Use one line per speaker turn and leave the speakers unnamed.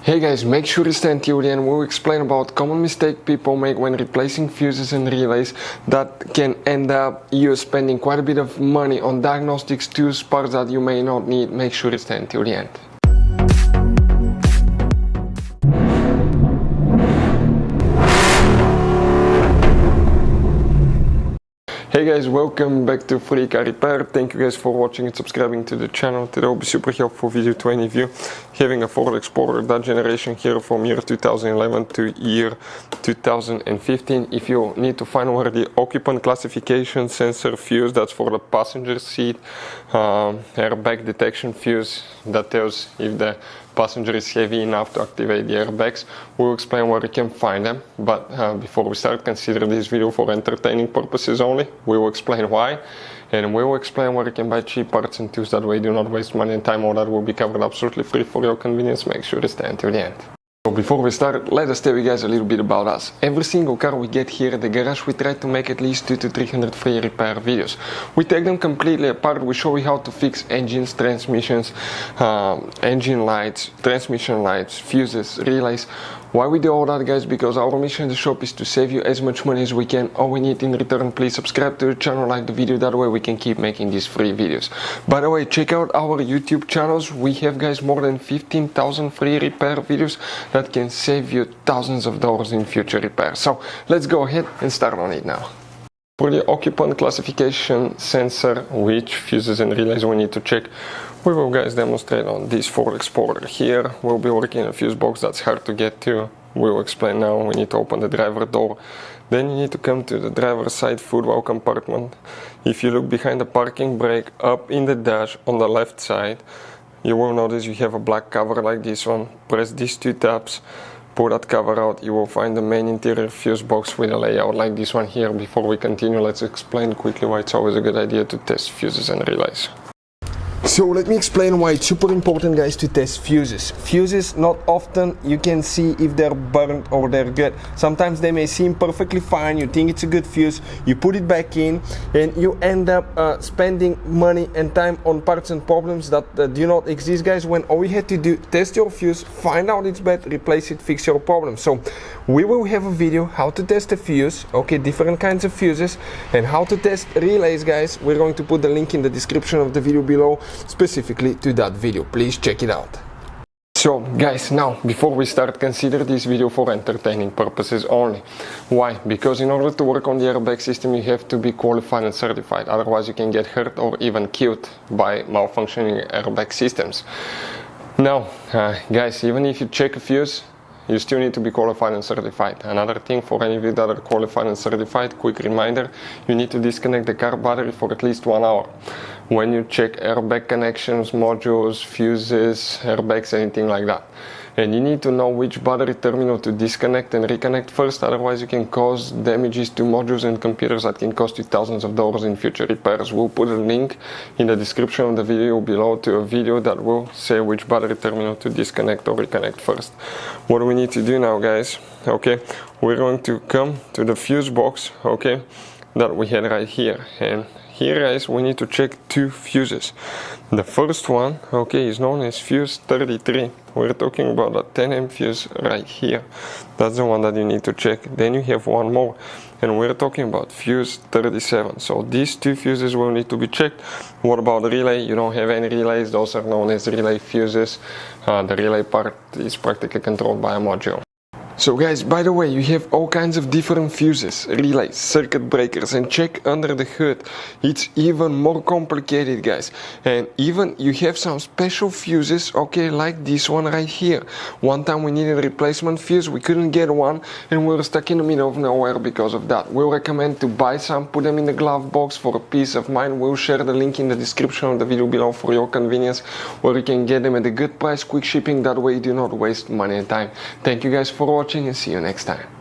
Hey guys, make sure you stay until the end. We'll explain about common mistake people make when replacing fuses and relays that can end up you spending quite a bit of money on diagnostics tools, parts that you may not need. Make sure you stay until the end. Hey guys, welcome back to Free Car Repair. Thank you guys for watching and subscribing to the channel. Today will be super helpful video to any of you having a Ford Explorer, that generation here from year 2011 to year 2015. If you need to find where the occupant classification sensor fuse, that's for the passenger seat, airbag detection fuse that tells if the passenger is heavy enough to activate the airbags. We'll explain where you can find them, but before we start, consider this video for entertaining purposes only. We will explain why, and we will explain where you can buy cheap parts and tools. That way you do not waste money and time. All that will be covered absolutely free for your convenience. Make sure to stay until the end. So before we start, let us tell you guys a little bit about us. Every single car we get here at the garage, we try to make at least 200 to 300 free repair videos. We take them completely apart. We show you how to fix engines, transmissions, engine lights, transmission lights, fuses, relays. Why we do all that, guys? Because our mission in the shop is to save you as much money as we can. All we need in return, please subscribe to the channel, like the video, that way we can keep making these free videos. By the way, check out our YouTube channels. We have, guys, more than 15,000 free repair videos that can save you thousands of dollars in future repairs. So let's go ahead and start on it now. For the occupant classification sensor, which fuses and relays we need to check, we will, guys, demonstrate on this Ford Explorer here. We'll be working in a fuse box that's hard to get to. We'll explain now. We need to open the driver door. Then you need to come to the driver's side footwell compartment. If you look behind the parking brake, up in the dash on the left side, you will notice you have a black cover like this one. Press these two tabs. Pull that cover out, you will find the main interior fuse box with a layout like this one here. Before we continue, let's explain quickly why it's always a good idea to test fuses and relays. So let me explain why it's super important, guys, to test fuses. Fuses, not often you can see if they're burnt or they're good. Sometimes they may seem perfectly fine, you think it's a good fuse, you put it back in, and you end up spending money and time on parts and problems that do not exist, guys, when all you had to do, test your fuse, find out it's bad, replace it, fix your problem. So we will have a video how to test a fuse, okay, different kinds of fuses, and how to test relays, guys. We're going to put the link in the description of the video below, specifically to that video. Please check it out. So guys, now before we start, consider this video for entertaining purposes only. Why? Because in order to work on the airbag system, you have to be qualified and certified. Otherwise you can get hurt or even killed by malfunctioning airbag systems. Now guys, even if you check a fuse, you still need to be qualified and certified. Another thing, for any of you that are qualified and certified, quick reminder, you need to disconnect the car battery for at least 1 hour. When you check airbag connections, modules, fuses, airbags, anything like that. And you need to know which battery terminal to disconnect and reconnect first, otherwise you can cause damages to modules and computers that can cost you thousands of dollars in future repairs. We'll put a link in the description of the video below to a video that will say which battery terminal to disconnect or reconnect first. What do we need to do now, guys? Okay, we're going to come to the fuse box, okay, that we had right here. And here, guys, we need to check two fuses. The first one, okay, is known as fuse 33. We're talking about a 10 fuse right here. That's the one that you need to check. Then you have one more, and we're talking about fuse 37. So these two fuses will need to be checked. What about the relay? You don't have any relays. Those are known as relay fuses. The relay part is practically controlled by a module. So guys, by the way, you have all kinds of different fuses, relays, circuit breakers, and check under the hood. It's even more complicated, guys. And even you have some special fuses, okay, like this one right here. One time we needed a replacement fuse, we couldn't get one, and we were stuck in the middle of nowhere because of that. We'll recommend to buy some, put them in the glove box for a peace of mind. We'll share the link in the description of the video below for your convenience, where you can get them at a good price, quick shipping, that way you do not waste money and time. Thank you guys for watching, and see you next time.